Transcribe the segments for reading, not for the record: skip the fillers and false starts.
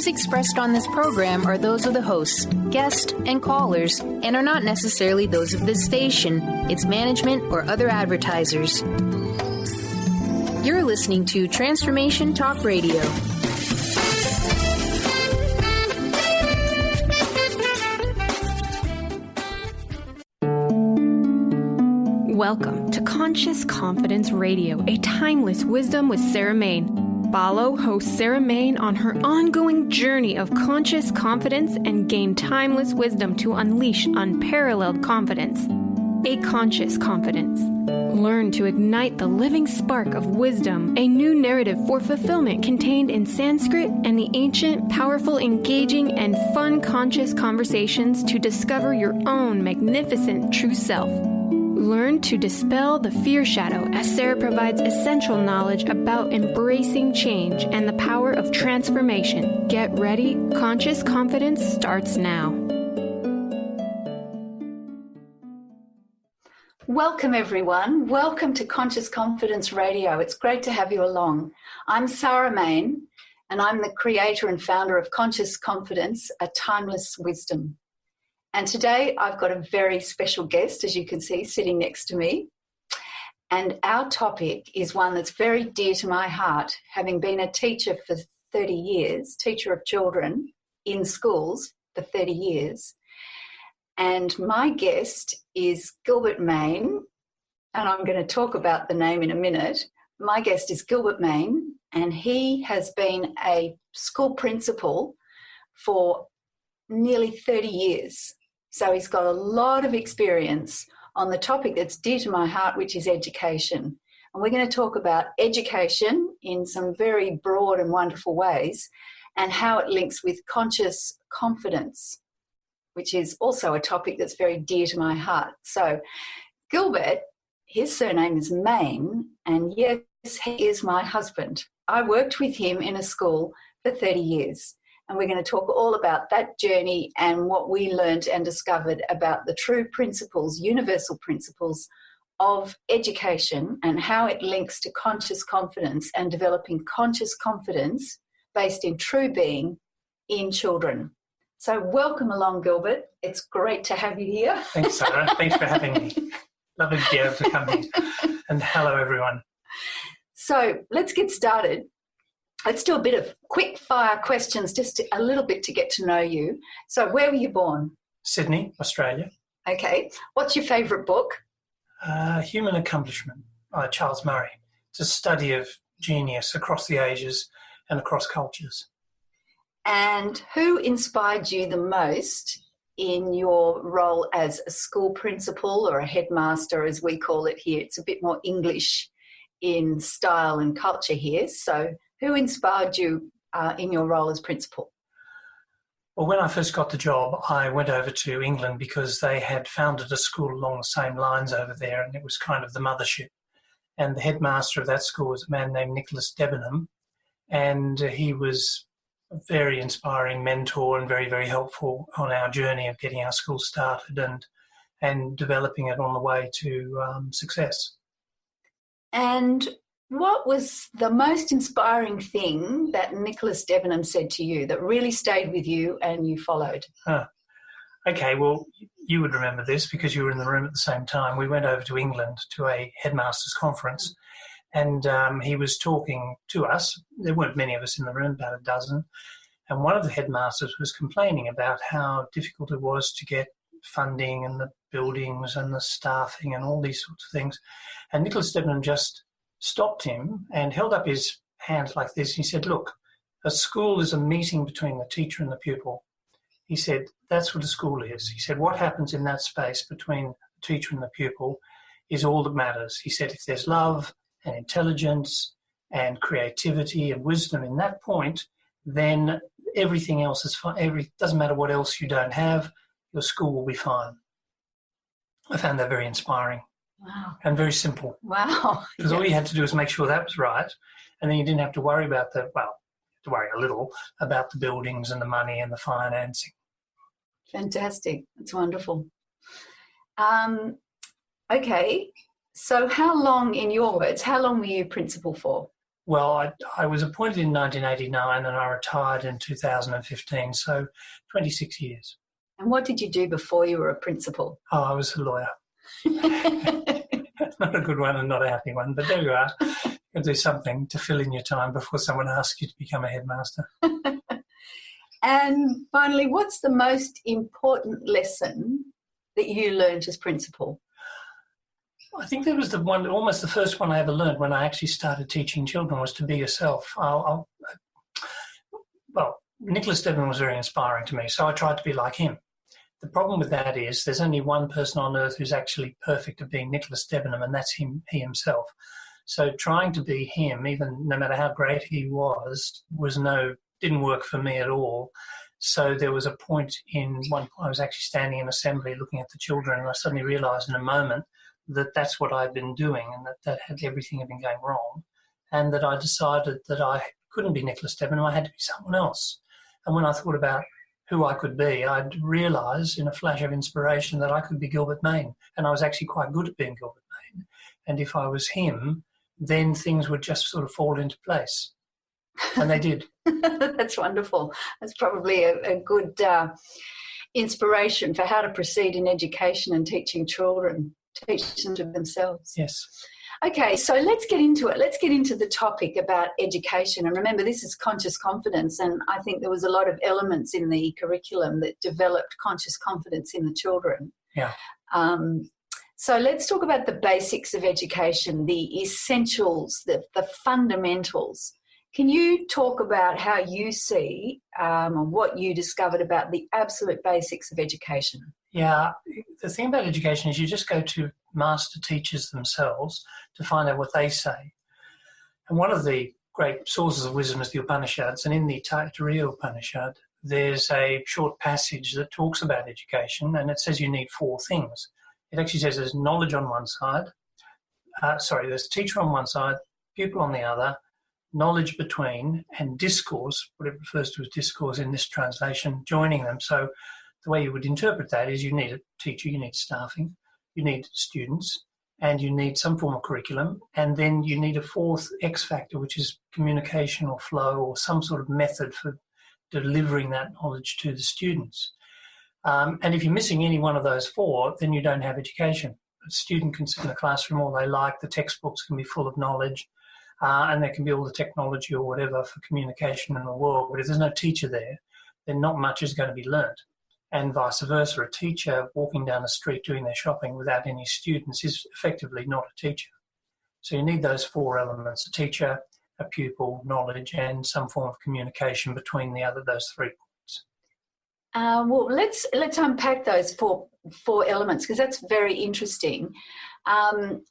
views expressed on this program are those of the hosts, guests, and callers, and are not necessarily those of this station, its management, or other advertisers. You're listening to Transformation Talk Radio. Welcome to Conscious Confidence Radio, a timeless wisdom with Sarah Mane. Follow host Sarah Mane on her ongoing journey of conscious confidence and gain timeless wisdom to unleash unparalleled confidence. A conscious confidence. Learn to ignite the living spark of wisdom, a new narrative for fulfillment contained in Sanskrit and the ancient, powerful, engaging, and fun conscious conversations to discover your own magnificent true self. Learn to dispel the fear shadow as Sarah provides essential knowledge about embracing change and the power of transformation. Get ready. Conscious Confidence starts now. Welcome, everyone. Welcome to Conscious Confidence Radio. It's great to have you along. I'm Sarah Mane, and I'm the creator and founder of Conscious Confidence, a timeless wisdom. And today I've got a very special guest, as you can see, sitting next to me. And our topic is one that's very dear to my heart, having been a teacher for 30 years, teacher of children in schools for 30 years. And my guest is Gilbert Mane, and I'm going to talk about the name in a minute. My guest is Gilbert Mane, and he has been a school principal for nearly 30 years. So he's got a lot of experience on the topic that's dear to my heart, which is education. And we're going to talk about education in some very broad and wonderful ways and how it links with conscious confidence, which is also a topic that's very dear to my heart. So Gilbert, his surname is Mane, and yes, he is my husband. I worked with him in a school for 30 years. And we're going to talk all about that journey and what we learned and discovered about the true principles, universal principles of education and how it links to conscious confidence and developing conscious confidence based in true being in children. So welcome along, Gilbert. It's great to have you here. Thanks, Sarah. Thanks for having me. Lovely to be able to come here. And hello, everyone. So let's get started. Let's do a bit of quick fire questions, just a little bit to get to know you. So where were you born? Sydney, Australia. Okay. What's your favourite book? Human Accomplishment by Charles Murray. It's a study of genius across the ages and across cultures. And who inspired you the most in your role as a school principal or a headmaster, as we call it here? It's a bit more English in style and culture here. So who inspired you in your role as principal? Well, when I first got the job, I went over to England because they had founded a school along the same lines over there, and it was kind of the mothership. And the headmaster of that school was a man named Nicholas Debenham, and he was a very inspiring mentor and very, very helpful on our journey of getting our school started and developing it on the way to success. And what was the most inspiring thing that Nicholas Debenham said to you that really stayed with you and you followed? Okay, well, you would remember this because you were in the room at the same time. We went over to England to a headmasters conference, and he was talking to us. There weren't many of us in the room, about a dozen, and one of the headmasters was complaining about how difficult it was to get funding and the buildings and the staffing and all these sorts of things. And Nicholas Debenham just stopped him and held up his hands like this. He said, look, a school is a meeting between the teacher and the pupil. He said, that's what a school is. He said, what happens in that space between the teacher and the pupil is all that matters. He said, if there's love and intelligence and creativity and wisdom in that point, then everything else is fine. Doesn't matter what else you don't have, your school will be fine. I found that very inspiring. Wow. And very simple. Wow. Because all you had to do was make sure that was right, and then you didn't have to worry about to worry a little about the buildings and the money and the financing. Fantastic. That's wonderful. Okay, so how long, in your words, how long were you principal for? Well, I was appointed in 1989 and I retired in 2015, so 26 years. And what did you do before you were a principal? Oh, I was a lawyer. Not a good one and not a happy one, but there you are. You can do something to fill in your time before someone asks you to become a headmaster. And finally, what's the most important lesson that you learned as principal? I think that was the one, almost the first one I ever learned when I actually started teaching children, was to be yourself. Well, Nicholas Steadman was very inspiring to me, so I tried to be like him. The problem with that is there's only one person on earth who's actually perfect at being Nicholas Debenham, and that's he himself. So trying to be him, even no matter how great he was didn't work for me at all. So there was a point I was actually standing in assembly looking at the children, and I suddenly realised in a moment that that's what I'd been doing, and that everything had been going wrong, and that I decided that I couldn't be Nicholas Debenham, I had to be someone else. And when I thought about who I could be, I'd realised in a flash of inspiration that I could be Gilbert Mane, and I was actually quite good at being Gilbert Mane. And if I was him, then things would just sort of fall into place. And they did. That's wonderful. That's probably a good inspiration for how to proceed in education and teaching children, teach them to themselves. Yes. Okay, so let's get into it. Let's get into the topic about education. And remember, this is conscious confidence, and I think there was a lot of elements in the curriculum that developed conscious confidence in the children. Yeah. So let's talk about the basics of education, the essentials, the fundamentals. Can you talk about how you see or what you discovered about the absolute basics of education? Yeah, the thing about education is you just go to master teachers themselves to find out what they say. And one of the great sources of wisdom is the Upanishads, and in the Taittiriya Upanishad, there's a short passage that talks about education, and it says you need four things. It actually says there's knowledge on one side, there's teacher on one side, pupil on the other, knowledge between, and discourse, what it refers to as discourse in this translation, joining them. So the way you would interpret that is you need a teacher, you need staffing, you need students, and you need some form of curriculum, and then you need a fourth X factor, which is communication or flow or some sort of method for delivering that knowledge to the students. And if you're missing any one of those four, then you don't have education. A student can sit in a classroom all they like, the textbooks can be full of knowledge, and there can be all the technology or whatever for communication in the world, but if there's no teacher there, then not much is going to be learnt. And vice versa, a teacher walking down the street doing their shopping without any students is effectively not a teacher. So you need those four elements: a teacher, a pupil, knowledge, and some form of communication between those 3 points. Well, let's unpack those four elements, because that's very interesting. And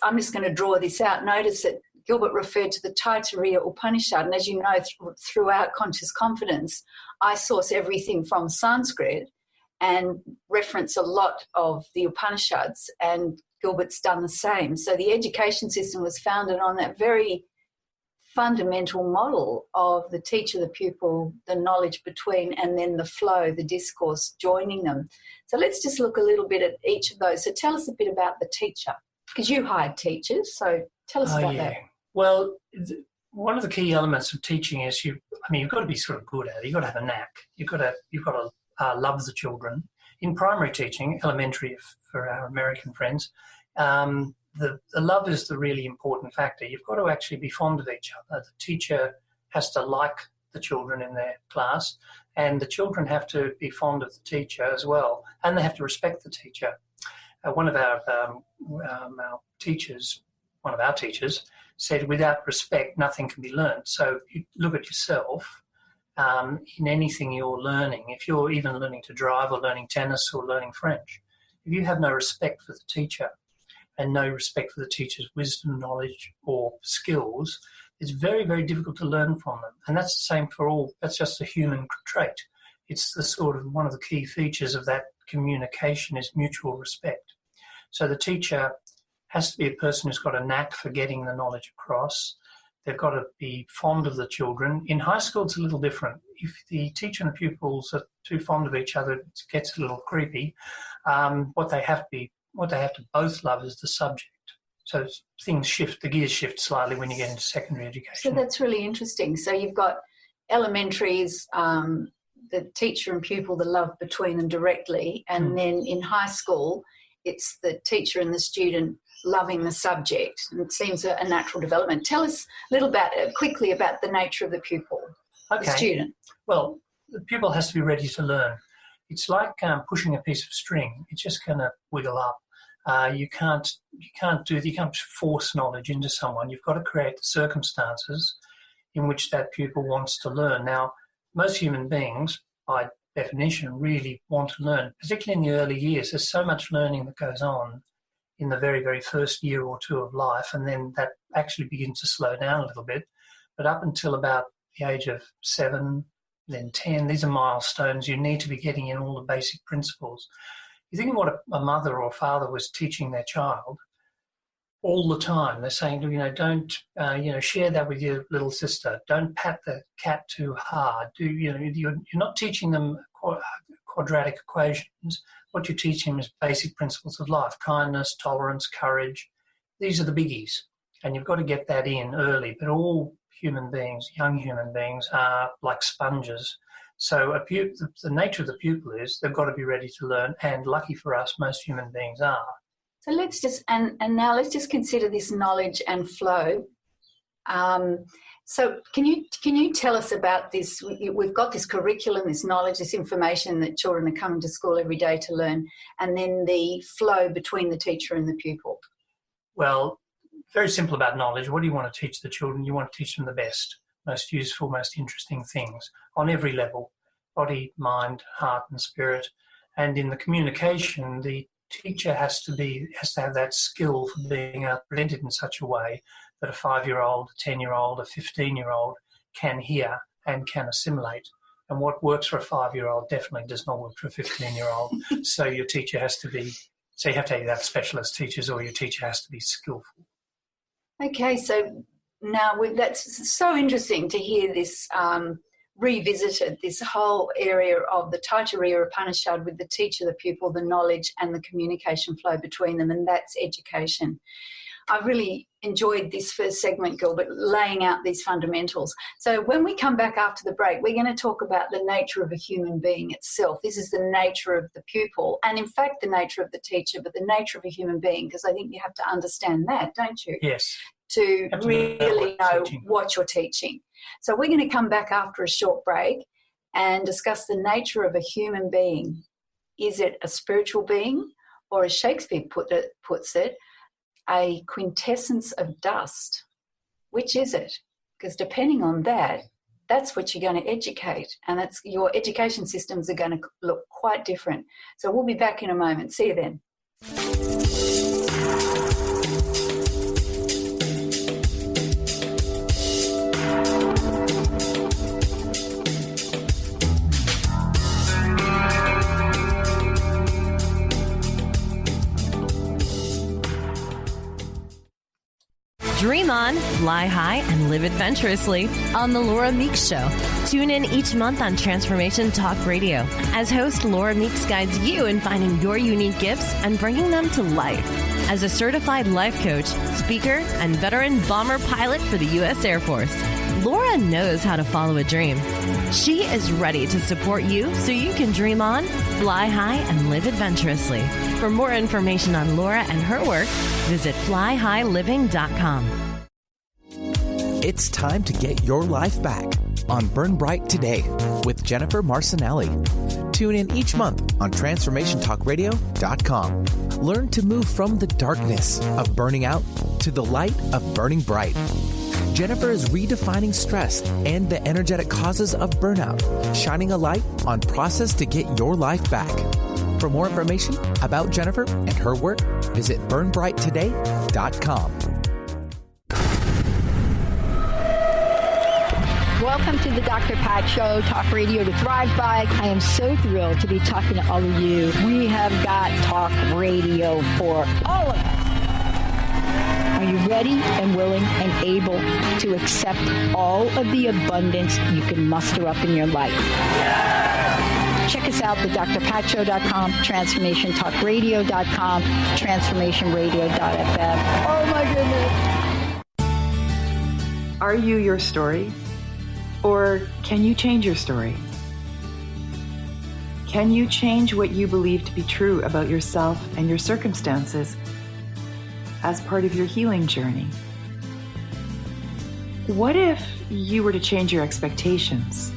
I'm just going to draw this out. Notice that Gilbert referred to the Taittiriya Upanishad, and as you know, throughout Conscious Confidence, I source everything from Sanskrit and reference a lot of the Upanishads, and Gilbert's done the same. So the education system was founded on that very fundamental model of the teacher, the pupil, the knowledge between, and then the flow, the discourse, joining them. So let's just look a little bit at each of those. So tell us a bit about the teacher, because you hired teachers, so tell us about that. Well, one of the key elements of teaching is you've got to be sort of good at it. You've got to have a knack. You've got to love the children. In primary teaching, elementary for our American friends, the love is the really important factor. You've got to actually be fond of each other. The teacher has to like the children in their class, and the children have to be fond of the teacher as well, and they have to respect the teacher. One of our teachers said, without respect, nothing can be learned. So you look at yourself in anything you're learning. If you're even learning to drive or learning tennis or learning French, if you have no respect for the teacher and no respect for the teacher's wisdom, knowledge, or skills, it's very, very difficult to learn from them. And that's the same for all. That's just a human trait. It's the sort of one of the key features of that communication is mutual respect. So the teacher has to be a person who's got a knack for getting the knowledge across. They've got to be fond of the children. In high school, it's a little different. If the teacher and the pupils are too fond of each other, it gets a little creepy. What they have to both love is the subject. So things shift, the gears shift slightly when you get into secondary education. So that's really interesting. So you've got elementaries, the teacher and pupil, the love between them directly, and then in high school, it's the teacher and the student loving the subject. And it seems a natural development. Tell us a little bit quickly about the nature of the pupil, the student. Well, the pupil has to be ready to learn. It's like pushing a piece of string. It's just going to wiggle up. You can't force knowledge into someone. You've got to create the circumstances in which that pupil wants to learn. Now, most human beings, by definition, really want to learn, particularly in the early years. There's so much learning that goes on in the very, very first year or two of life, and then that actually begins to slow down a little bit. But up until about the age of 7, then 10, these are milestones. You need to be getting in all the basic principles. You think of what a mother or a father was teaching their child all the time. They're saying, don't, share that with your little sister. Don't pat the cat too hard. You're not teaching them quadratic equations. What you're teaching them is basic principles of life: kindness, tolerance, courage. These are the biggies, and you've got to get that in early. But all human beings, young human beings, are like sponges. So the nature of the pupil is they've got to be ready to learn, and lucky for us, most human beings are. So let's just now let's just consider this knowledge and flow. So can you tell us about this? We've got this curriculum, this knowledge, this information that children are coming to school every day to learn, and then the flow between the teacher and the pupil. Well, very simple about knowledge. What do you want to teach the children? You want to teach them the best, most useful, most interesting things on every level: body, mind, heart and spirit. And in the communication, the teacher has to have that skill for being presented in such a way that a 5-year-old, a 10-year-old, a 15-year-old can hear and can assimilate. And what works for a 5-year-old definitely does not work for a 15-year-old. So your teacher has to be, so you have to have specialist teachers, or your teacher has to be skillful. Okay, so now that's so interesting to hear this revisited, this whole area of the Taittiriya Upanishad with the teacher, the pupil, the knowledge and the communication flow between them, and that's education. I really enjoyed this first segment, Gilbert, laying out these fundamentals. So when we come back after the break, we're going to talk about the nature of a human being itself. This is the nature of the pupil and, in fact, the nature of the teacher, but the nature of a human being, because I think you have to understand that, don't you? Yes. To really know what you're teaching. So we're going to come back after a short break and discuss the nature of a human being. Is it a spiritual being, or as Shakespeare puts it, a quintessence of dust? Which is it? Because depending on that, that's what you're going to educate, and that's your education systems are going to look quite different. So we'll be back in a moment. See you then. Dream on, fly high, and live adventurously on The Laura Meeks Show. Tune in each month on Transformation Talk Radio as host Laura Meeks guides you in finding your unique gifts and bringing them to life. As a certified life coach, speaker, and veteran bomber pilot for the U.S. Air Force, Laura knows how to follow a dream. She is ready to support you so you can dream on, fly high, and live adventurously. For more information on Laura and her work, visit flyhighliving.com. It's time to get your life back on Burn Bright Today with Jennifer Marcinelli. Tune in each month on TransformationTalkRadio.com. Learn to move from the darkness of burning out to the light of burning bright. Jennifer is redefining stress and the energetic causes of burnout, shining a light on process to get your life back. For more information about Jennifer and her work, visit burnbrighttoday.com. Welcome to the Dr. Pat Show, Talk Radio to Thrive By. I am so thrilled to be talking to all of you. We have got Talk Radio for all of us. Are you ready and willing and able to accept all of the abundance you can muster up in your life? Check us out, thedrpatshow.com, transformationtalkradio.com, transformationradio.fm. Oh my goodness. Are you your story? Or can you change your story? Can you change what you believe to be true about yourself and your circumstances as part of your healing journey? What if you were to change your expectations?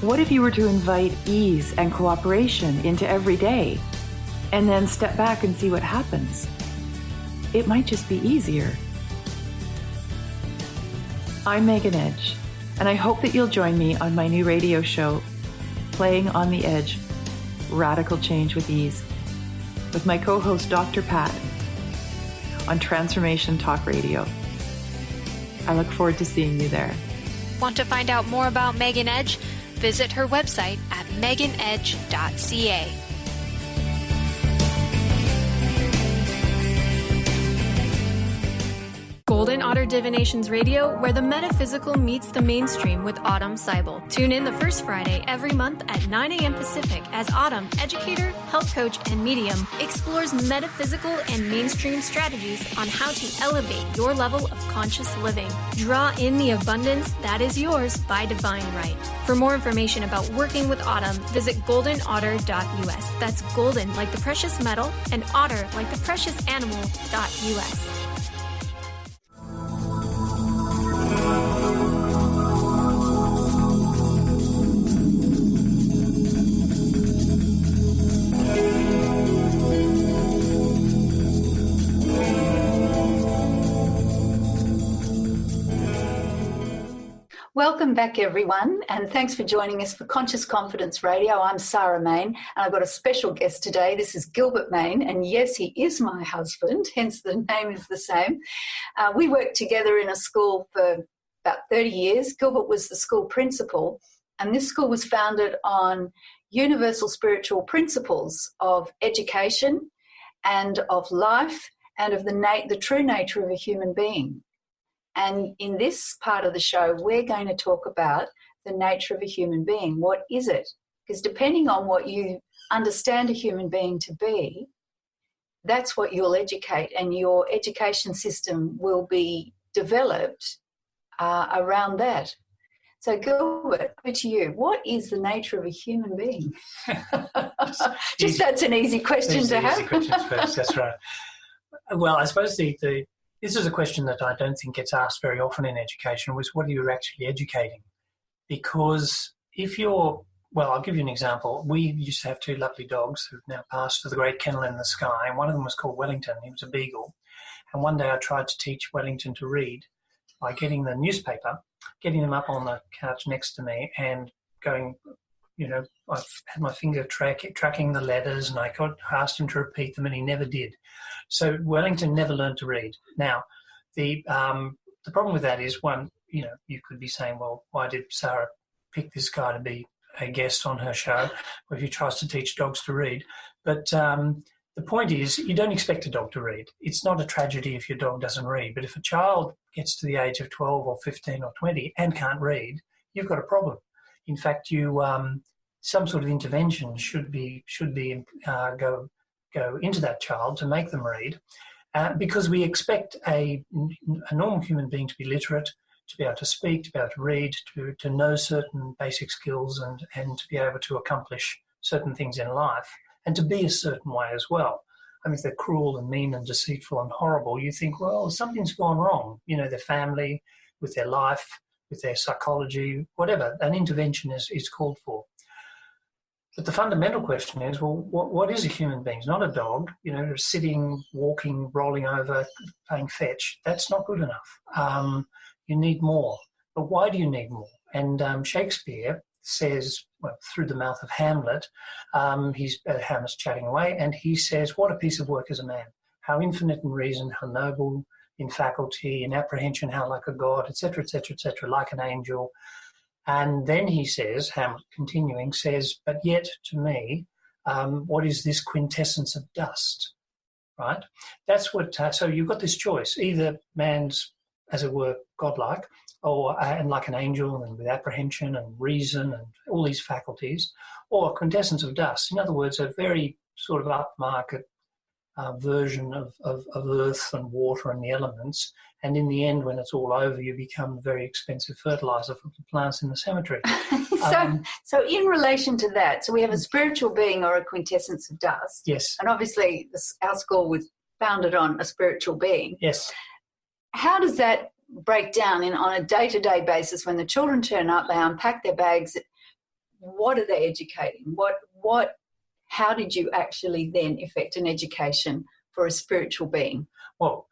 What if you were to invite ease and cooperation into every day and then step back and see what happens? It might just be easier. I'm Megan Edge, and I hope that you'll join me on my new radio show, Playing on the Edge, Radical Change with Ease, with my co-host Dr. Pat on Transformation Talk Radio. I look forward to seeing you there. Want to find out more about Megan Edge? Visit her website at meganedge.ca. Golden Otter Divinations Radio, where the metaphysical meets the mainstream with Autumn Seibel. Tune in the first Friday every month at 9 a.m. Pacific as Autumn, educator, health coach, and medium, explores metaphysical and mainstream strategies on how to elevate your level of conscious living. Draw in the abundance that is yours by divine right. For more information about working with Autumn, visit goldenotter.us. That's golden like the precious metal and otter like the precious animal.us. Welcome back, everyone, and thanks for joining us for Conscious Confidence Radio. I'm Sarah Mane, and I've got a special guest today. This is Gilbert Mane, and yes, he is my husband, hence the name is the same. We worked together in a school for about 30 years. Gilbert was the school principal, and this school was founded on universal spiritual principles of education and of life and of the true nature of a human being. And in this part of the show, we're going to talk about the nature of a human being. What is it? Because depending on what you understand a human being to be, that's what you'll educate, and your education system will be developed around that. So, Gilbert, over to you. What is the nature of a human being? Just that's an easy question to have. Easy questions first, that's right. Well, I suppose this is a question that I don't think gets asked very often in education, was what are you actually educating? Because I'll give you an example. We used to have two lovely dogs who've now passed to the great kennel in the sky, and one of them was called Wellington. He was a beagle. And one day I tried to teach Wellington to read by getting the newspaper, getting him up on the couch next to me and going, I had my finger tracking the letters, and I asked him to repeat them, and he never did. So Wellington never learned to read. Now, the problem with that is, one, you could be saying, well, why did Sarah pick this guy to be a guest on her show if he tries to teach dogs to read? But the point is, you don't expect a dog to read. It's not a tragedy if your dog doesn't read. But if a child gets to the age of 12 or 15 or 20 and can't read, you've got a problem. In fact, some sort of intervention should go into that child to make them read, because we expect a normal human being to be literate, to be able to speak, to be able to read, to know certain basic skills, and to be able to accomplish certain things in life, and to be a certain way as well. I mean, if they're cruel and mean and deceitful and horrible, you think, well, something's gone wrong. Their family, with their life, with their psychology, whatever. An intervention is called for. But the fundamental question is, well, what is a human being? It's not a dog, sitting, walking, rolling over, playing fetch. That's not good enough. You need more. But why do you need more? And Shakespeare says, well, through the mouth of Hamlet, Hamlet's chatting away, and he says, what a piece of work is a man. How infinite in reason, how noble in faculty, in apprehension, how like a god, etc., etc., etc., like an angel. And then he says, Hamlet continuing, says, but yet to me, what is this quintessence of dust, right? That's what, so you've got this choice. Either man's, as it were, godlike, and like an angel and with apprehension and reason and all these faculties, or a quintessence of dust. In other words, a very sort of upmarket version of earth and water and the elements. And in the end, when it's all over, you become very expensive fertilizer for the plants in the cemetery. So in relation to that, so we have a spiritual being or a quintessence of dust. Yes. And obviously our school was founded on a spiritual being. Yes. How does that break down on a day-to-day basis when the children turn up, they unpack their bags? What are they educating? How did you actually then effect an education for a spiritual being? Well,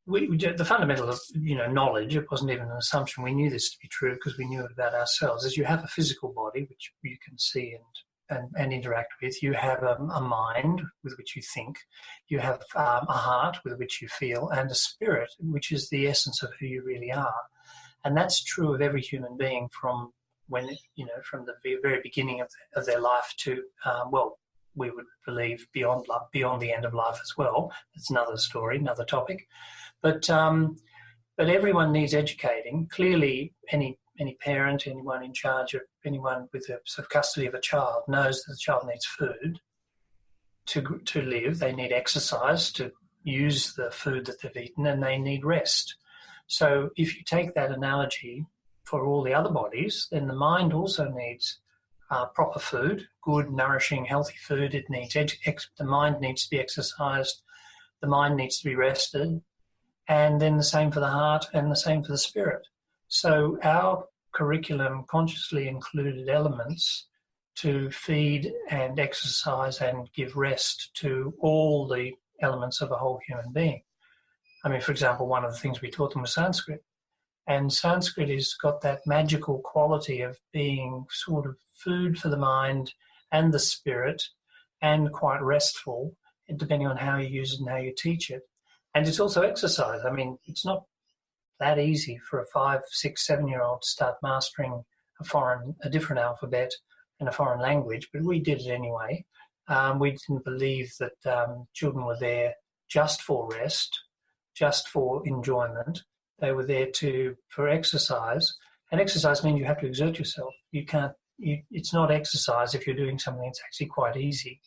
the fundamental of knowledge, it wasn't even an assumption. We knew this to be true because we knew it about ourselves. As you have a physical body, which you can see and interact with. You have a mind with which you think. You have a heart with which you feel, and a spirit, which is the essence of who you really are. And that's true of every human being from from the very beginning of their life to, we would believe beyond the end of life as well. It's another story, another topic. But everyone needs educating. Clearly, any parent, anyone in charge of anyone with a sort of custody of a child knows that the child needs food to live. They need exercise to use the food that they've eaten, and they need rest. So if you take that analogy for all the other bodies, then the mind also needs proper food, good, nourishing, healthy food. It needs the mind needs to be exercised, the mind needs to be rested, and then the same for the heart and the same for the spirit. So our curriculum consciously included elements to feed and exercise and give rest to all the elements of a whole human being. I mean, for example, one of the things we taught them was Sanskrit. And Sanskrit has got that magical quality of being sort of food for the mind and the spirit, and quite restful, depending on how you use it and how you teach it. And it's also exercise. I mean, it's not that easy for a 5, 6, 7-year-old to start mastering a different alphabet and a foreign language, but we did it anyway. We didn't believe that children were there just for rest, just for enjoyment. They were there for exercise, and exercise means you have to exert yourself. It's not exercise if you're doing something that's actually quite easy.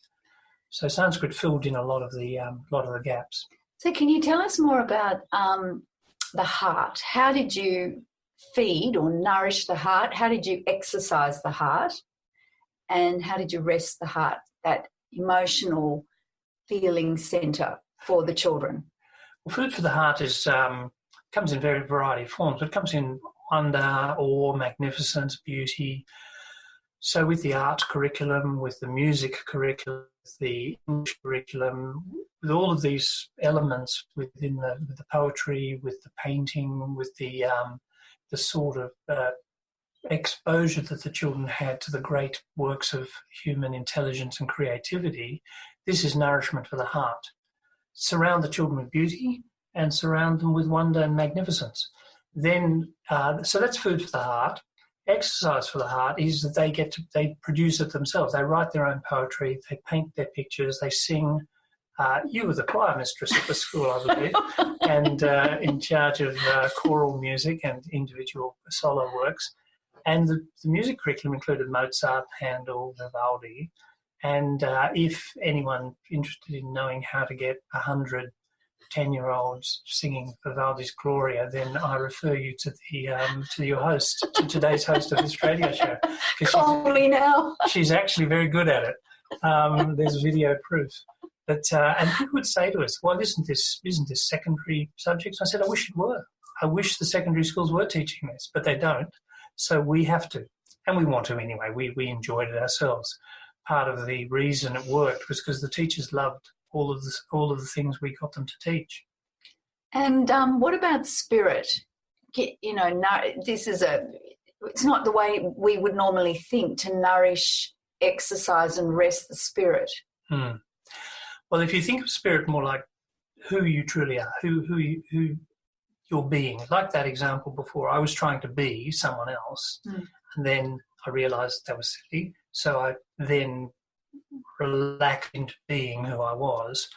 So Sanskrit filled in a lot of the gaps. So can you tell us more about the heart? How did you feed or nourish the heart? How did you exercise the heart? And how did you rest the heart, that emotional feeling centre for the children? Well, food for the heart comes in very variety of forms. It comes in wonder, awe, magnificence, beauty. So with the art curriculum, with the music curriculum, with the English curriculum, with all of these elements with the poetry, with the painting, with the sort of exposure that the children had to the great works of human intelligence and creativity, this is nourishment for the heart. Surround the children with beauty and surround them with wonder and magnificence. Then, so that's food for the heart. Exercise for the heart is that they produce it themselves. They write their own poetry, they paint their pictures, they sing. You were the choir mistress at the school, I believe, and in charge of choral music and individual solo works. And the music curriculum included Mozart, Handel, Vivaldi. And if anyone interested in knowing how to get 100 10-year-olds singing Vivaldi's Gloria, then I refer you to your host, to today's host of this radio show. Call me now. She's actually very good at it. There's video proof. But and people would say to us, "Well, isn't this secondary subject?" I said, "I wish it were. I wish the secondary schools were teaching this, but they don't. So we have to, and we want to anyway. We enjoyed it ourselves. Part of the reason it worked was because the teachers loved all of the things we got them to teach." And what about spirit? You know, it's not the way we would normally think to nourish, exercise, and rest the spirit. Well, if you think of spirit more like who you truly are, who you're being, like that example before, I was trying to be someone else, and then I realised that was silly, so I then relaxed into being who I was.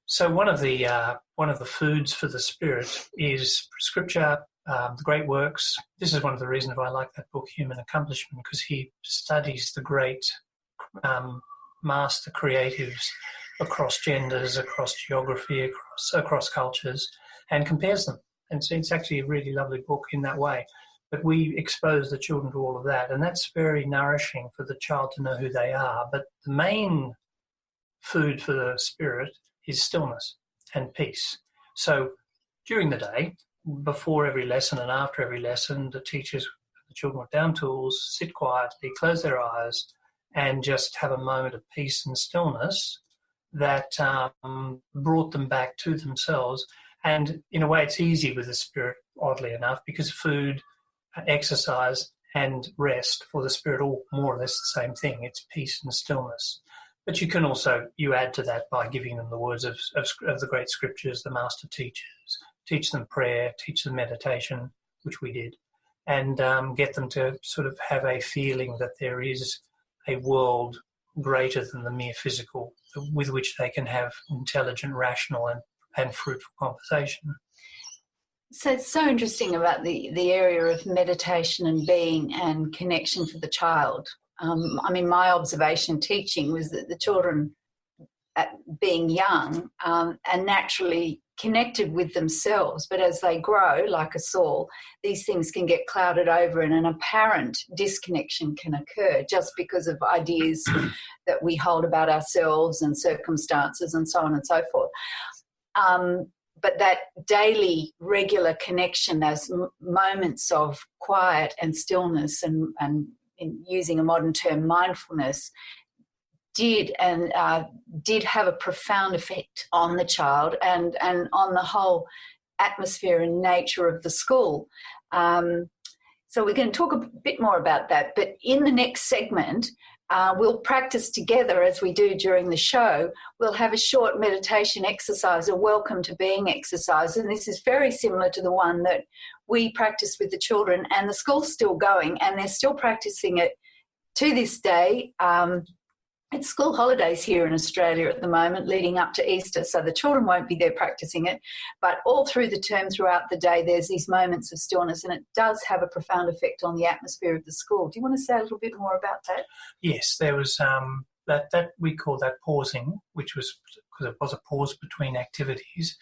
So one of the foods for the spirit is scripture, the great works. This is one of the reasons why I like that book, Human Accomplishment, because he studies the great master creatives across genders, across geography, across cultures, and compares them. And so it's actually a really lovely book in that way. But we expose the children to all of that, and that's very nourishing for the child to know who they are. But the main food for the spirit is stillness and peace. So during the day, before every lesson and after every lesson, the children with down tools sit quietly, close their eyes, and just have a moment of peace and stillness that brought them back to themselves. And in a way, it's easy with the spirit, oddly enough, because food, exercise, and rest for the spirit all more or less the same thing. It's peace and stillness. But you can also, you add to that by giving them the words of the great scriptures, the master teachers, teach them prayer, teach them meditation, which we did, and get them to sort of have a feeling that there is a world greater than the mere physical with which they can have intelligent, rational, and fruitful conversation. So it's so interesting about the area of meditation and being and connection for the child. My observation teaching was that the children, being young, are naturally connected with themselves, but as they grow, like us all, these things can get clouded over and an apparent disconnection can occur just because of ideas that we hold about ourselves and circumstances and so on and so forth. But that daily, regular connection, those moments of quiet and stillness and in using a modern term, mindfulness, did have a profound effect on the child and on the whole atmosphere and nature of the school. So we're going to talk a bit more about that. But in the next segment, we'll practice together as we do during the show. We'll have a short meditation exercise, a welcome to being exercise. And this is very similar to the one that we practice with the children, and the school's still going and they're still practicing it to this day. It's school holidays here in Australia at the moment leading up to Easter, so the children won't be there practicing it. But all through the term, throughout the day, there's these moments of stillness, and it does have a profound effect on the atmosphere of the school. Do you want to say a little bit more about that? Yes, there was that we call that pausing, which was because it was a pause between activities.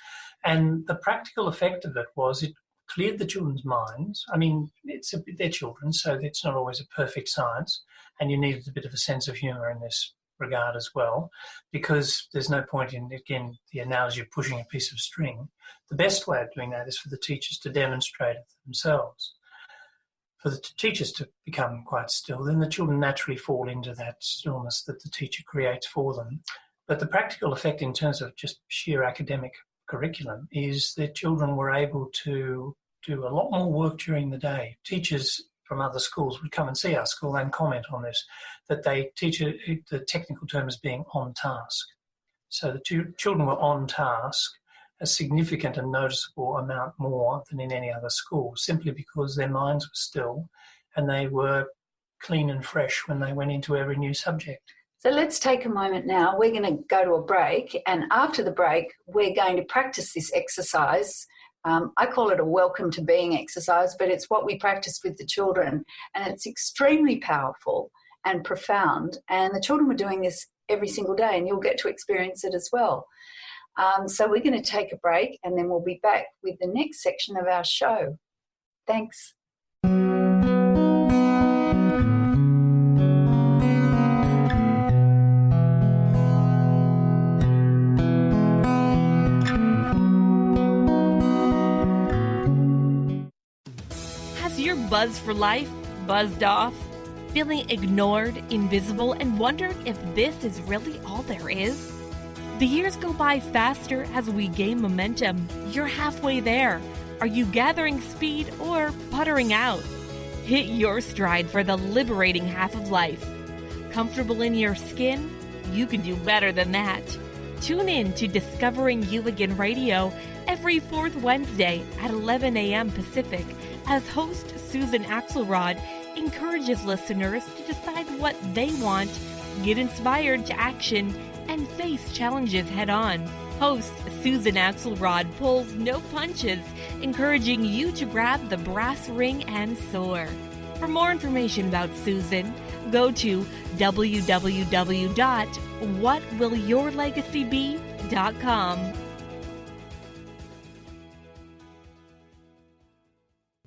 And the practical effect of it was it cleared the children's minds. I mean, they're children, so it's not always a perfect science, and you needed a bit of a sense of humour in this regard as well, because there's no point in, again, the analogy of pushing a piece of string. The best way of doing that is for the teachers to demonstrate it themselves. For the teachers to become quite still, then the children naturally fall into that stillness that the teacher creates for them. But the practical effect in terms of just sheer academic curriculum is that children were able to do a lot more work during the day. Teachers from other schools would come and see our school and comment on this, that they teach the technical term as being on task. So the children were on task a significant and noticeable amount more than in any other school, simply because their minds were still and they were clean and fresh when they went into every new subject. So let's take a moment now. We're going to go to a break, and after the break, we're going to practice this exercise. I call it a welcome to being exercise, but it's what we practice with the children, and it's extremely powerful and profound, and the children were doing this every single day, and you'll get to experience it as well. So we're going to take a break, and then we'll be back with the next section of our show. Thanks. Has your buzz for life buzzed off? Feeling ignored, invisible, and wondering if this is really all there is? The years go by faster as we gain momentum. You're halfway there. Are you gathering speed or puttering out? Hit your stride for the liberating half of life. Comfortable in your skin? You can do better than that. Tune in to Discovering You Again Radio every fourth Wednesday at 11 a.m. Pacific as host Susan Axelrod encourages listeners to decide what they want, get inspired to action, and face challenges head-on. Host Susan Axelrod pulls no punches, encouraging you to grab the brass ring and soar. For more information about Susan, go to www.whatwillyourlegacybe.com.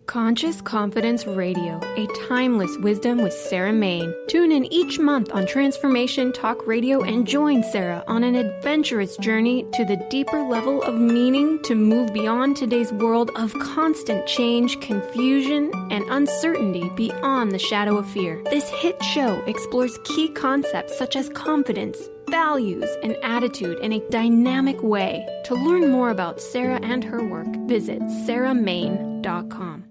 Conscious Confidence Radio, a timeless wisdom with Sarah Mane. Tune in each month on Transformation Talk Radio and join Sarah on an adventurous journey to the deeper level of meaning to move beyond today's world of constant change, confusion, and uncertainty beyond the shadow of fear. This hit show explores key concepts such as confidence, values, and attitude in a dynamic way. To learn more about Sarah and her work, visit sarahmane.com.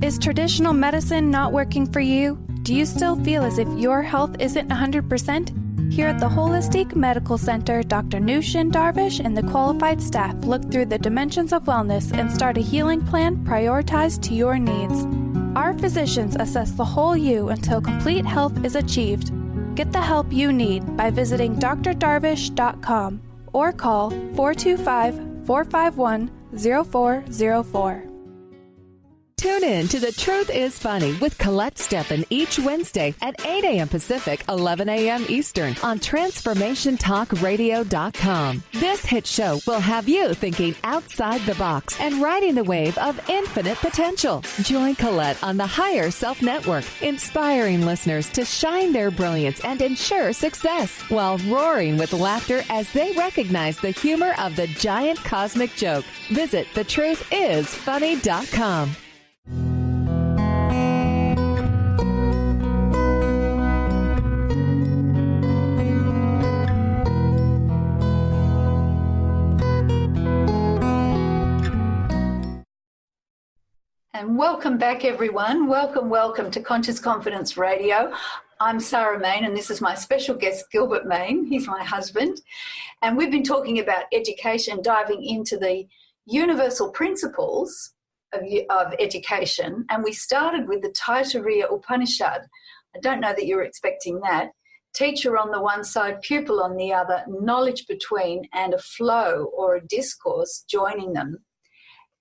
Is traditional medicine not working for you? Do you still feel as if your health isn't 100%? Here at the Holistic Medical Center, Dr. Nushin Darvish and the qualified staff look through the dimensions of wellness and start a healing plan prioritized to your needs. Our physicians assess the whole you until complete health is achieved. Get the help you need by visiting drdarvish.com or call 425-451-0404. Tune in to The Truth is Funny with Colette Steffen each Wednesday at 8 a.m. Pacific, 11 a.m. Eastern on TransformationTalkRadio.com. This hit show will have you thinking outside the box and riding the wave of infinite potential. Join Colette on the Higher Self Network, inspiring listeners to shine their brilliance and ensure success while roaring with laughter as they recognize the humor of the giant cosmic joke. Visit thetruthisfunny.com. And welcome back, everyone. Welcome to Conscious Confidence Radio. I'm Sarah Mane, and this is my special guest, Gilbert Mane. He's my husband. And we've been talking about education, diving into the universal principles of education. And we started with the Taittiriya Upanishad. I don't know that you're expecting that. Teacher on the one side, pupil on the other, knowledge between, and a flow or a discourse joining them.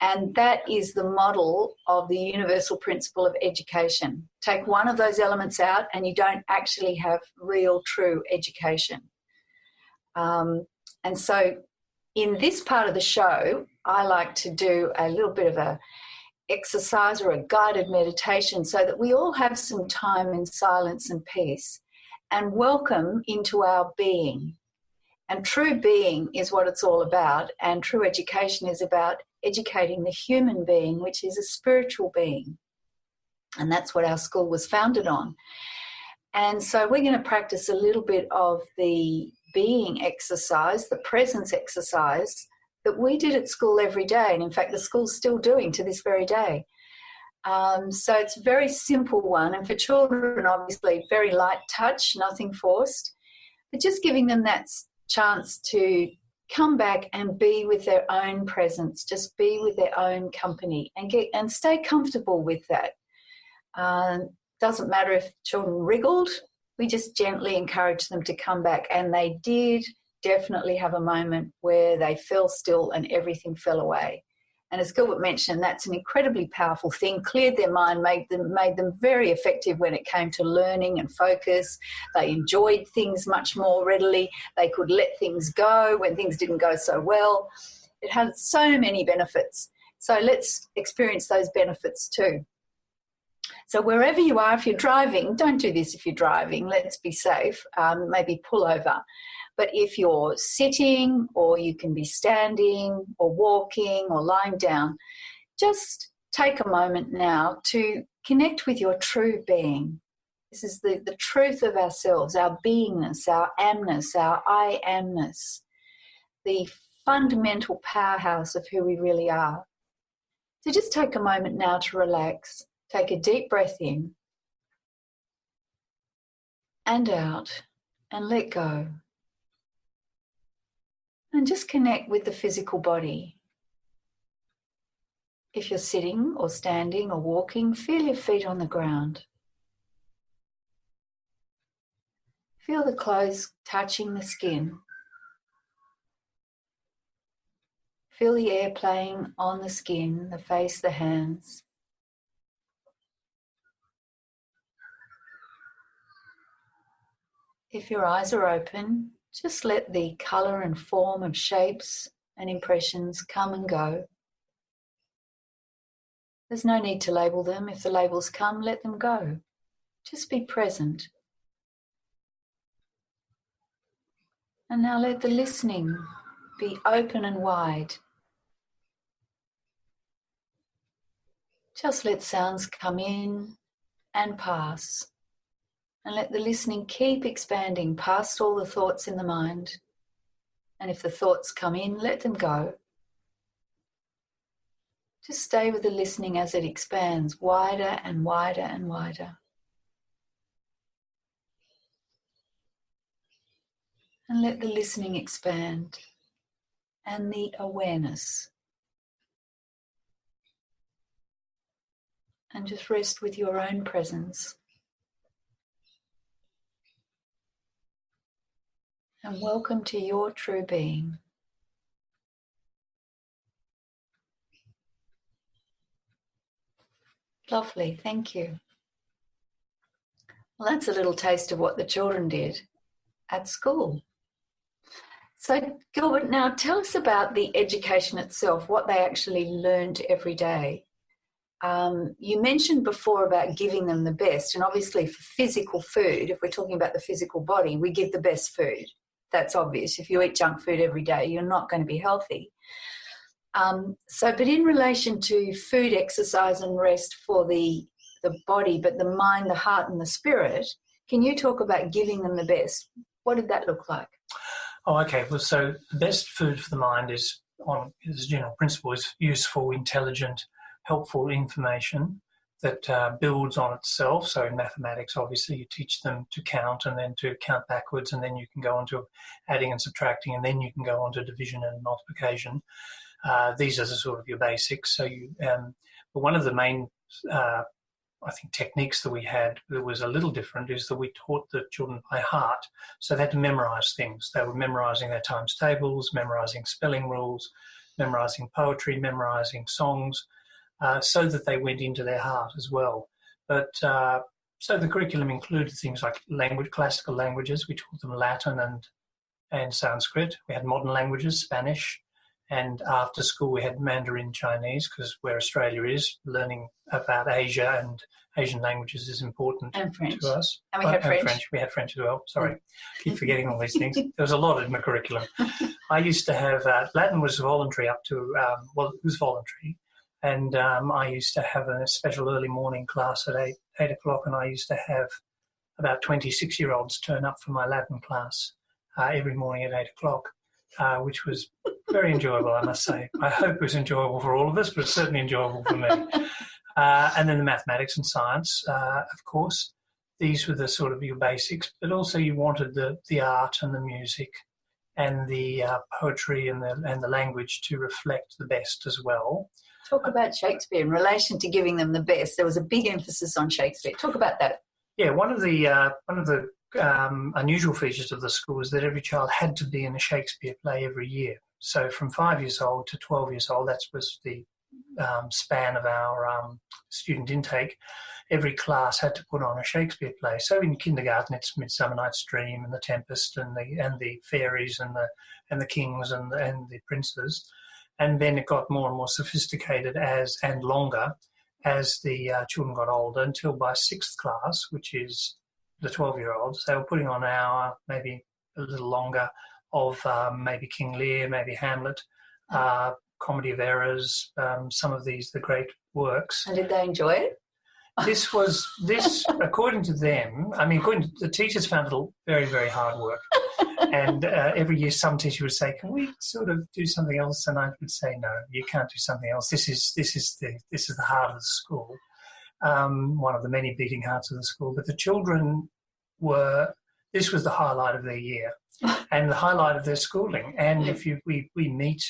And that is the model of the universal principle of education. Take one of those elements out and you don't actually have real, true education. And so in this part of the show, I like to do a little bit of a exercise or a guided meditation so that we all have some time in silence and peace and welcome into our being. And true being is what it's all about, and true education is about educating the human being, which is a spiritual being. And that's what our school was founded on. And so we're going to practice a little bit of the being exercise, the presence exercise that we did at school every day. And in fact, the school's still doing to this very day. So it's a very simple one. And for children, obviously, very light touch, nothing forced. But just giving them that chance to come back and be with their own presence, just be with their own company and stay comfortable with that. Doesn't matter if children wriggled, we just gently encourage them to come back. And they did definitely have a moment where they fell still and everything fell away. And as Gilbert mentioned, that's an incredibly powerful thing, cleared their mind, made them very effective when it came to learning and focus. They enjoyed things much more readily. They could let things go when things didn't go so well. It had so many benefits. So let's experience those benefits too. So wherever you are, if you're driving, don't do this if you're driving, let's be safe, maybe pull over. But if you're sitting, or you can be standing or walking or lying down, just take a moment now to connect with your true being. This is the truth of ourselves, our beingness, our amness, our I amness, the fundamental powerhouse of who we really are. So just take a moment now to relax. Take a deep breath in and out and let go. And just connect with the physical body. If you're sitting or standing or walking, feel your feet on the ground. Feel the clothes touching the skin. Feel the air playing on the skin, the face, the hands. If your eyes are open, just let the colour and form of shapes and impressions come and go. There's no need to label them. If the labels come, let them go. Just be present. And now let the listening be open and wide. Just let sounds come in and pass. And let the listening keep expanding past all the thoughts in the mind. And if the thoughts come in, let them go. Just stay with the listening as it expands wider and wider and wider. And let the listening expand and the awareness. And just rest with your own presence. And welcome to your true being. Lovely, thank you. Well, that's a little taste of what the children did at school. So, Gilbert, now tell us about the education itself, what they actually learned every day. You mentioned before about giving them the best, and obviously for physical food, if we're talking about the physical body, we give the best food. That's obvious. If you eat junk food every day, you're not going to be healthy. But in relation to food, exercise and rest for the body, but the mind, the heart and the spirit, can you talk about giving them the best? What did that look like? Oh, okay. Well, so the best food for the mind is, as a general principle, is useful, intelligent, helpful information that builds on itself. So in mathematics, obviously, you teach them to count and then to count backwards, and then you can go on to adding and subtracting, and then you can go on to division and multiplication. These are the sort of your basics. So but one of the main, I think, techniques that we had that was a little different is that we taught the children by heart. So they had to memorize things. They were memorizing their times tables, memorizing spelling rules, memorizing poetry, memorizing songs, so that they went into their heart as well. But so the curriculum included things like classical languages. We taught them Latin and Sanskrit. We had modern languages, Spanish. And after school, we had Mandarin Chinese, because where Australia is, learning about Asia and Asian languages is important to us. And we had French. We had French as well. Sorry, keep forgetting all these things. There was a lot in the curriculum. I used to have Latin was voluntary up to it was voluntary, and I used to have a special early morning class at 8 o'clock, and I used to have about 26-year-olds turn up for my Latin class every morning at 8 o'clock. Which was very enjoyable, I must say. I hope it was enjoyable for all of us, but it's certainly enjoyable for me. And then the mathematics and science, of course. These were the sort of your basics, but also you wanted the art and the music and the poetry and the language to reflect the best as well. Talk about Shakespeare in relation to giving them the best. There was a big emphasis on Shakespeare. Talk about that. Yeah, one of the unusual features of the school is that every child had to be in a Shakespeare play every year. So from 5 years old to 12 years old, that was the span of our student intake. Every class had to put on a Shakespeare play. So in kindergarten, it's Midsummer Night's Dream and The Tempest and the fairies and the kings and the princes. And then it got more and more sophisticated and longer as the children got older, until by sixth class, which is the 12-year-olds, they were putting on an hour, maybe a little longer, of maybe King Lear, maybe Hamlet, Comedy of Errors, some of the great works. And did they enjoy it? This, according to them, according to the teachers, found it very, very hard work. And every year some teacher would say, can we sort of do something else? And I would say, no, you can't do something else. This is the heart of the school. One of the many beating hearts of the school. But the children this was the highlight of their year and the highlight of their schooling. And if we meet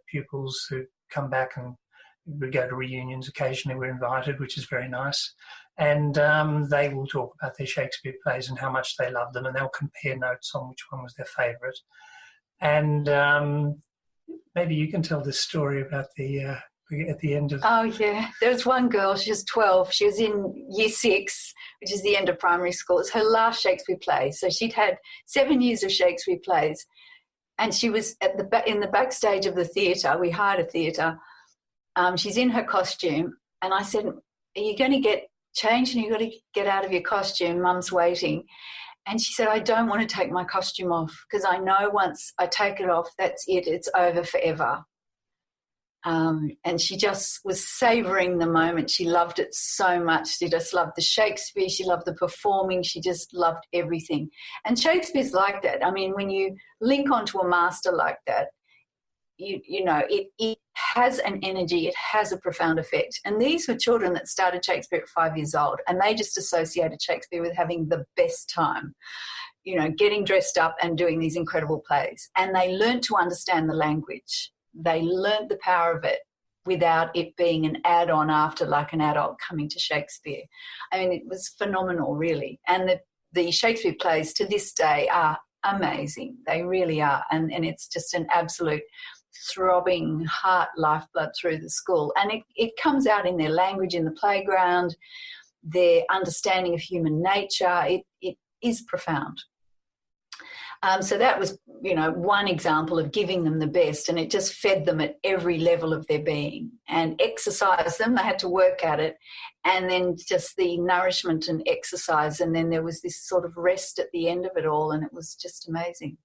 pupils who come back, and we go to reunions occasionally, we're invited, which is very nice. And they will talk about their Shakespeare plays and how much they love them, and they'll compare notes on which one was their favourite. And maybe you can tell this story about the at the end of... Oh, yeah. There was one girl, she was 12. She was in year 6, which is the end of primary school. It's her last Shakespeare play. So she'd had 7 years of Shakespeare plays. And she was in the backstage of the theatre. We hired a theatre. She's in her costume. And I said, are you going to get changed and you've got to get out of your costume? Mum's waiting. And she said, I don't want to take my costume off because I know once I take it off, that's it. It's over forever. And she just was savouring the moment. She loved it so much. She just loved the Shakespeare. She loved the performing. She just loved everything. And Shakespeare's like that. I mean, when you link onto a master like that, you know, it has an energy. It has a profound effect. And these were children that started Shakespeare at 5 years old, and they just associated Shakespeare with having the best time, you know, getting dressed up and doing these incredible plays. And they learned to understand the language. They learnt the power of it without it being an add-on after, like an adult coming to Shakespeare. I mean, it was phenomenal, really. And the Shakespeare plays to this day are amazing. They really are. And it's just an absolute throbbing heart lifeblood through the school. And it comes out in their language in the playground, their understanding of human nature. It is profound. So that was, you know, one example of giving them the best, and it just fed them at every level of their being and exercised them. They had to work at it, and then just the nourishment and exercise, and then there was this sort of rest at the end of it all, and it was just amazing.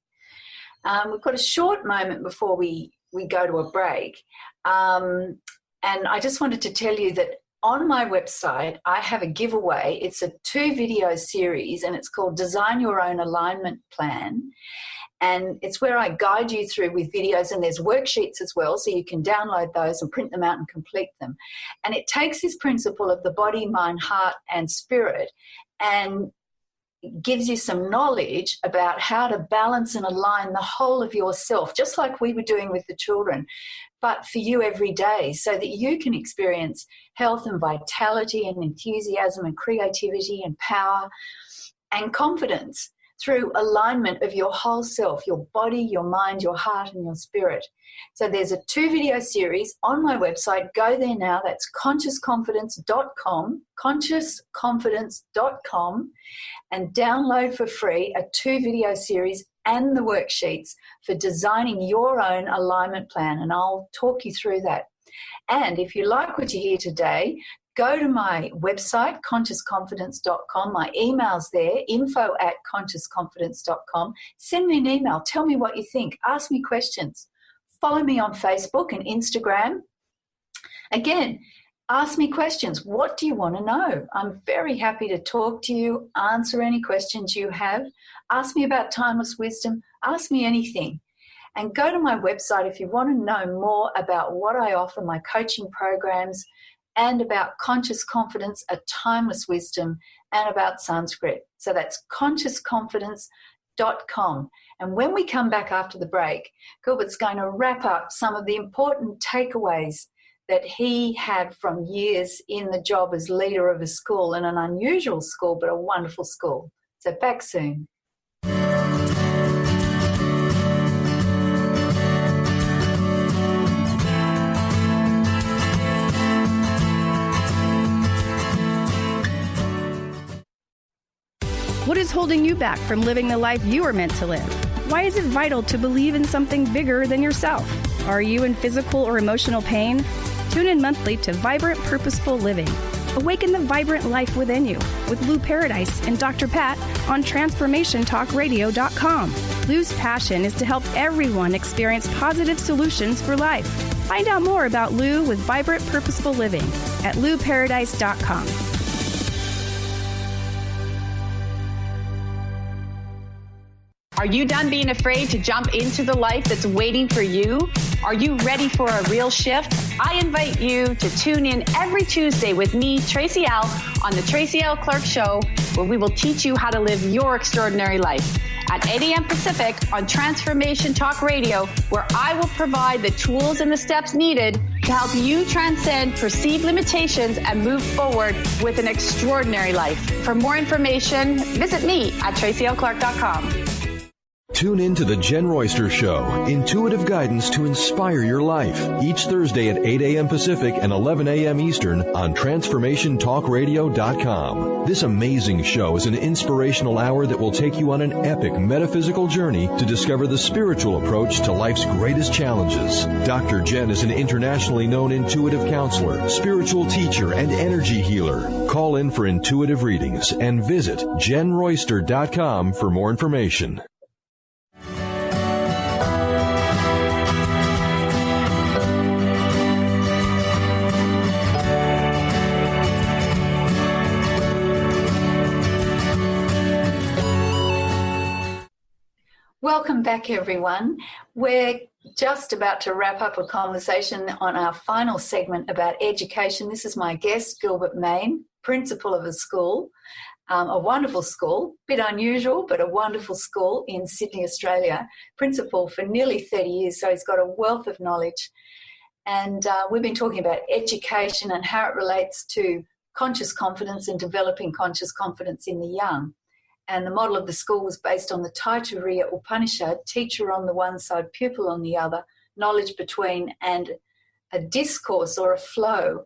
We've got a short moment before we go to a break, and I just wanted to tell you that on my website, I have a giveaway. It's a 2-video series, and it's called Design Your Own Alignment Plan. And it's where I guide you through with videos, and there's worksheets as well, so you can download those and print them out and complete them. And it takes this principle of the body, mind, heart, and spirit, and gives you some knowledge about how to balance and align the whole of yourself, just like we were doing with the children, but for you every day, so that you can experience health and vitality and enthusiasm and creativity and power and confidence through alignment of your whole self, your body, your mind, your heart, and your spirit. So there's a 2-video series on my website. Go there now. That's consciousconfidence.com, consciousconfidence.com, and download for free a 2-video series and the worksheets for designing your own alignment plan, and I'll talk you through that. And if you like what you hear today, go to my website, consciousconfidence.com. My email's there, info@consciousconfidence.com. Send me an email. Tell me what you think. Ask me questions. Follow me on Facebook and Instagram. Again, ask me questions. What do you want to know? I'm very happy to talk to you, answer any questions you have. Ask me about timeless wisdom. Ask me anything. And go to my website if you want to know more about what I offer, my coaching programs, and about conscious confidence, a timeless wisdom, and about Sanskrit. So that's consciousconfidence.com. And when we come back after the break, Gilbert's going to wrap up some of the important takeaways that he had from years in the job as leader of a school, and an unusual school, but a wonderful school. So back soon. What is holding you back from living the life you are meant to live? Why is it vital to believe in something bigger than yourself? Are you in physical or emotional pain? Tune in monthly to Vibrant Purposeful Living. Awaken the vibrant life within you with Lou Paradise and Dr. Pat on TransformationTalkRadio.com. Lou's passion is to help everyone experience positive solutions for life. Find out more about Lou with Vibrant Purposeful Living at LouParadise.com. Are you done being afraid to jump into the life that's waiting for you? Are you ready for a real shift? I invite you to tune in every Tuesday with me, Tracy L., on the Tracy L. Clark Show, where we will teach you how to live your extraordinary life. At 8 a.m. Pacific on Transformation Talk Radio, where I will provide the tools and the steps needed to help you transcend perceived limitations and move forward with an extraordinary life. For more information, visit me at TracyLClark.com. Tune in to The Jen Royster Show, intuitive guidance to inspire your life, each Thursday at 8 a.m. Pacific and 11 a.m. Eastern on TransformationTalkRadio.com. This amazing show is an inspirational hour that will take you on an epic metaphysical journey to discover the spiritual approach to life's greatest challenges. Dr. Jen is an internationally known intuitive counselor, spiritual teacher, and energy healer. Call in for intuitive readings and visit JenRoyster.com for more information. Welcome back, everyone. We're just about to wrap up a conversation on our final segment about education. This is my guest, Gilbert Mane, principal of a school, a wonderful school, a bit unusual, but a wonderful school in Sydney, Australia, principal for nearly 30 years, so he's got a wealth of knowledge. And we've been talking about education and how it relates to conscious confidence and developing conscious confidence in the young. And the model of the school was based on the Taittiriya Upanishad, teacher on the one side, pupil on the other, knowledge between, and a discourse or a flow,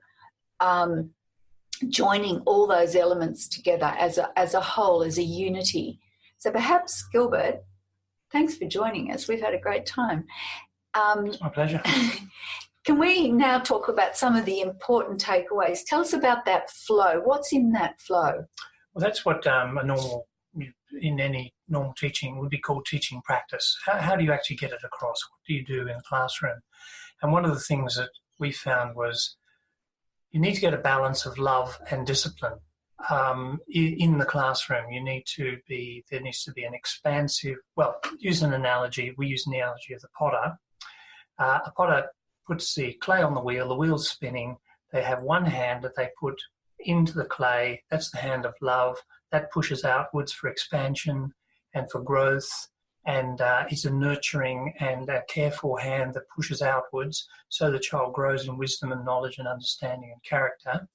joining all those elements together as a whole, as a unity. So perhaps, Gilbert, thanks for joining us. We've had a great time. It's my pleasure. Can we now talk about some of the important takeaways? Tell us about that flow. What's in that flow? Well, that's what in any normal teaching would be called teaching practice. How do you actually get it across? What do you do in the classroom? And one of the things that we found was you need to get a balance of love and discipline in the classroom. There needs to be an expansive, use an analogy. We use an analogy of the potter. A potter puts the clay on the wheel's spinning. They have one hand that they put into the clay. That's the hand of love. That pushes outwards for expansion and for growth, and it's a nurturing and a careful hand that pushes outwards so the child grows in wisdom and knowledge and understanding and character.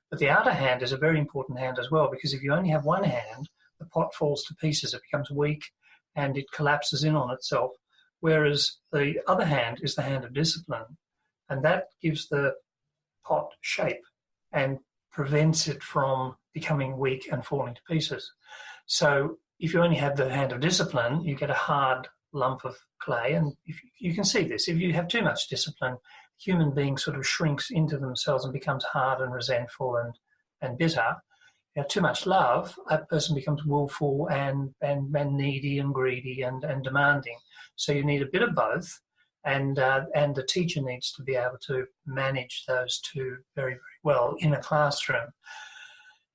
But the outer hand is a very important hand as well, because if you only have one hand, the pot falls to pieces, it becomes weak and it collapses in on itself, whereas the other hand is the hand of discipline, and that gives the pot shape and prevents it from becoming weak and falling to pieces. So if you only have the hand of discipline, you get a hard lump of clay. And if you can see this, if you have too much discipline, human being sort of shrinks into themselves and becomes hard and resentful and bitter. You have too much love, a person becomes willful and needy and greedy and demanding. So you need a bit of both. And the teacher needs to be able to manage those two very, very well in a classroom,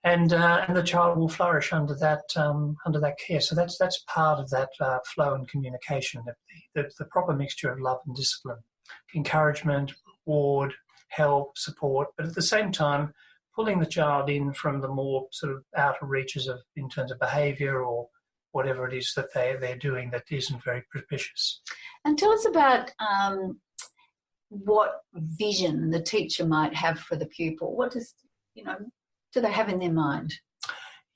and the child will flourish under that care. So that's part of that flow and communication, the proper mixture of love and discipline, encouragement, reward, help, support, but at the same time pulling the child in from the more sort of outer reaches of in terms of behaviour or whatever it is that they're doing that isn't very propitious. And tell us about what vision the teacher might have for the pupil. What do they have in their mind?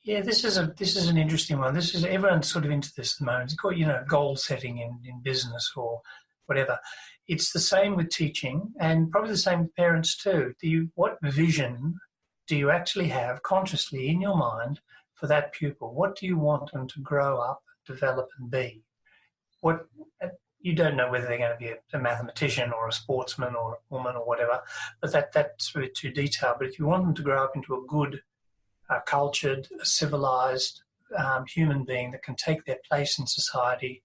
Yeah, this is an interesting one. Everyone's sort of into this at the moment. It's called, goal setting in business or whatever. It's the same with teaching, and probably the same with parents too. What vision do you actually have consciously in your mind for that pupil? What do you want them to grow up, develop, and be? You don't know whether they're going to be a mathematician or a sportsman or a woman or whatever, but that's a bit too detailed. But if you want them to grow up into a good, cultured, civilized human being that can take their place in society,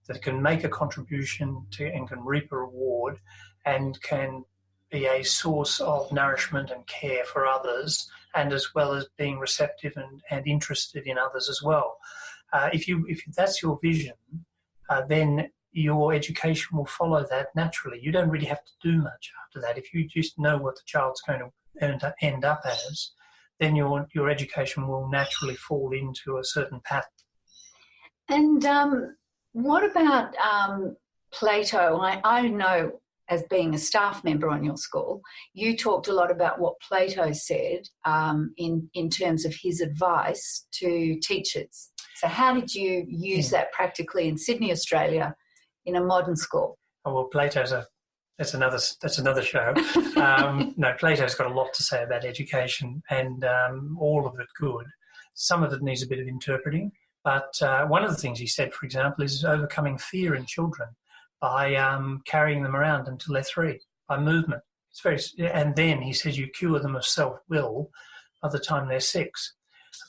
that can make a contribution to and can reap a reward and can be a source of nourishment and care for others, and as well as being receptive and interested in others as well. If that's your vision, then your education will follow that naturally. You don't really have to do much after that. If you just know what the child's going to end up as, then your education will naturally fall into a certain pattern. And what about Plato? I know, as being a staff member on your school, you talked a lot about what Plato said in terms of his advice to teachers. So how did you use that practically in Sydney, Australia, in a modern school? Oh, well, that's another show. No, Plato's got a lot to say about education, and all of it good. Some of it needs a bit of interpreting, but one of the things he said, for example, is overcoming fear in children by carrying them around until they're 3, by movement. And then he says you cure them of self-will by the time they're 6.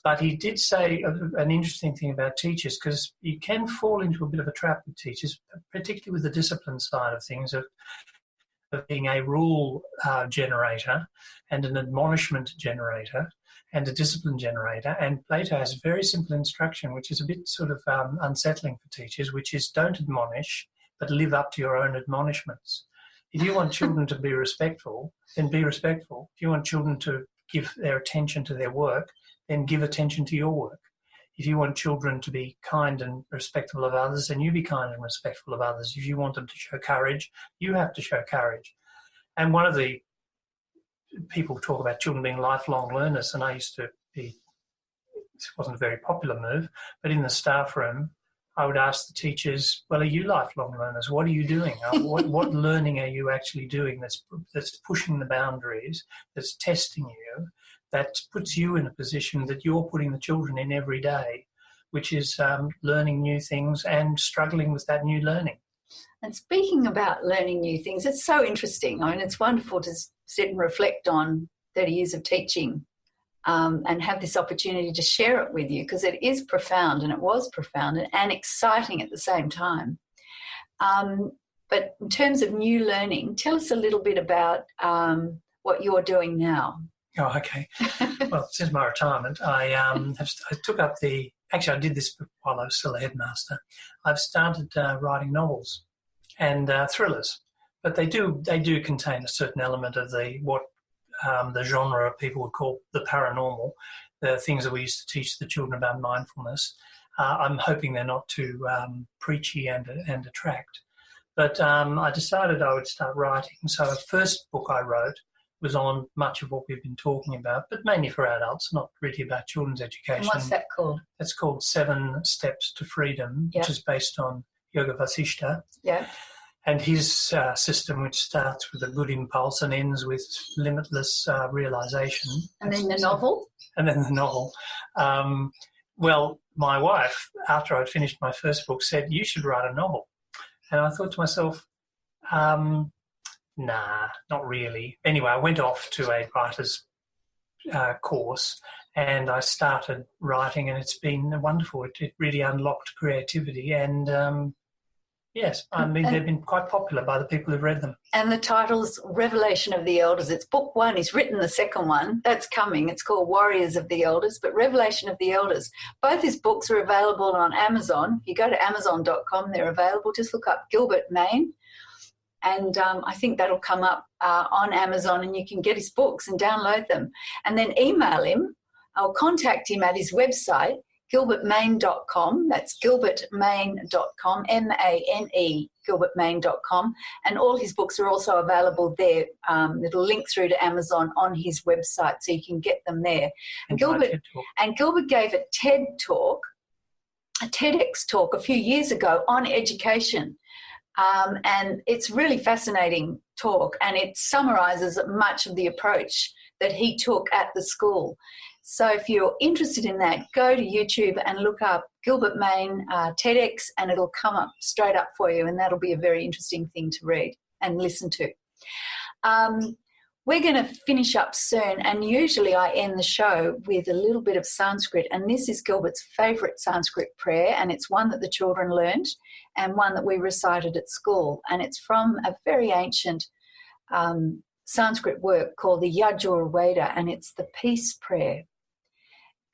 But he did say an interesting thing about teachers, because you can fall into a bit of a trap with teachers, particularly with the discipline side of things, of being a rule generator and an admonishment generator and a discipline generator. And Plato has a very simple instruction, which is a bit sort of unsettling for teachers, which is don't admonish, but live up to your own admonishments. If you want children to be respectful, then be respectful. If you want children to give their attention to their work, then give attention to your work. If you want children to be kind and respectful of others, then you be kind and respectful of others. If you want them to show courage, you have to show courage. And one of the people talk about children being lifelong learners, and I used to be, this wasn't a very popular move, but in the staff room, I would ask the teachers, well, are you lifelong learners? What are you doing? What learning are you actually doing that's pushing the boundaries, that's testing you, that puts you in a position that you're putting the children in every day, which is learning new things and struggling with that new learning. And speaking about learning new things, it's so interesting. I mean, it's wonderful to sit and reflect on 30 years of teaching and have this opportunity to share it with you, because it is profound, and it was profound and exciting at the same time. But in terms of new learning, tell us a little bit about what you're doing now. Oh, okay. Well, since my retirement, I took up actually I did this while I was still a headmaster. I've started writing novels and thrillers, but they do contain a certain element of what the genre people would call the paranormal, the things that we used to teach the children about mindfulness. I'm hoping they're not too preachy and attract. But I decided I would start writing. So the first book I wrote was on much of what we've been talking about, but mainly for adults, not really about children's education. And what's that called? It's called 7 Steps to Freedom, which is based on Yoga Vasishta. Yeah. And his system, which starts with a good impulse and ends with limitless realization. And then the novel? And then the novel. Well, my wife, after I'd finished my first book, said, you should write a novel. And I thought to myself, nah, not really. Anyway, I went off to a writer's course and I started writing, and it's been wonderful. It really unlocked creativity, and yes, I mean, they've been quite popular by the people who've read them. And the title's Revelation of the Elders. It's book 1. He's written the second one. That's coming. It's called Warriors of the Elders, but Revelation of the Elders. Both his books are available on Amazon. If you go to amazon.com, they're available. Just look up Gilbert Mane, and I think that'll come up on Amazon, and you can get his books and download them. And then email him or contact him at his website, gilbertmane.com. That's gilbertmane.com, M-A-N-E, gilbertmane.com. And all his books are also available there. It'll link through to Amazon on his website, so you can get them there. And Gilbert gave a TED talk, a TEDx talk a few years ago on education. And it's really fascinating talk, and it summarises much of the approach that he took at the school. So if you're interested in that, go to YouTube and look up Gilbert Mane TEDx, and it'll come up straight up for you, and that'll be a very interesting thing to read and listen to. We're going to finish up soon, and usually I end the show with a little bit of Sanskrit, and this is Gilbert's favourite Sanskrit prayer, and it's one that the children learned and one that we recited at school, and it's from a very ancient Sanskrit work called the Yajur Veda, and it's the peace prayer.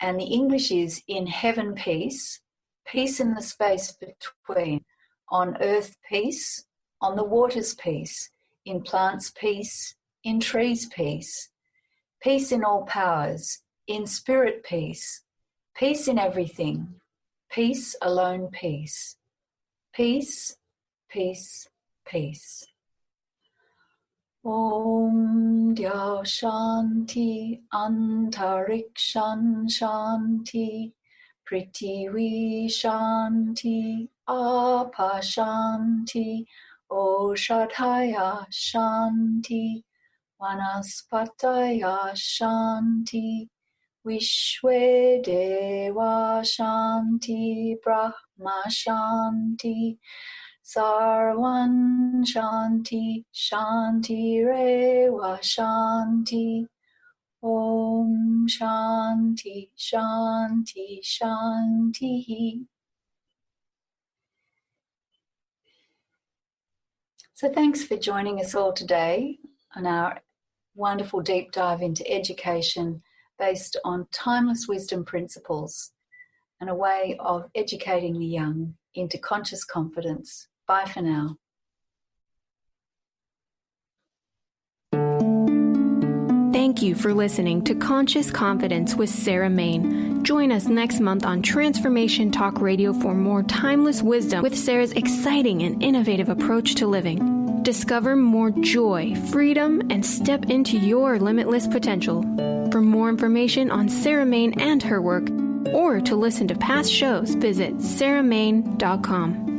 And the English is, in heaven peace, peace in the space between, on earth peace, on the waters peace, in plants peace, in trees peace, peace in all powers, in spirit peace, peace in everything, peace alone peace, peace, peace, peace. Om Dya Shanti Antarikshan Shanti Prithvi Shanti, Apa Shanti, Oshadhaya Shanti, Vanaspataya Shanti, Vishwe Deva Shanti, Brahma Shanti, Sarvan Shanti, Shanti Reva Shanti, Om Shanti, Shanti, Shanti. So thanks for joining us all today on our wonderful deep dive into education based on timeless wisdom principles and a way of educating the young into conscious confidence. Bye for now. Thank you for listening to Conscious Confidence with Sarah Mane. Join us next month on Transformation Talk Radio for more timeless wisdom with Sarah's exciting and innovative approach to living. Discover more joy, freedom, and step into your limitless potential. For more information on Sarah Mane and her work, or to listen to past shows, visit sarahmane.com.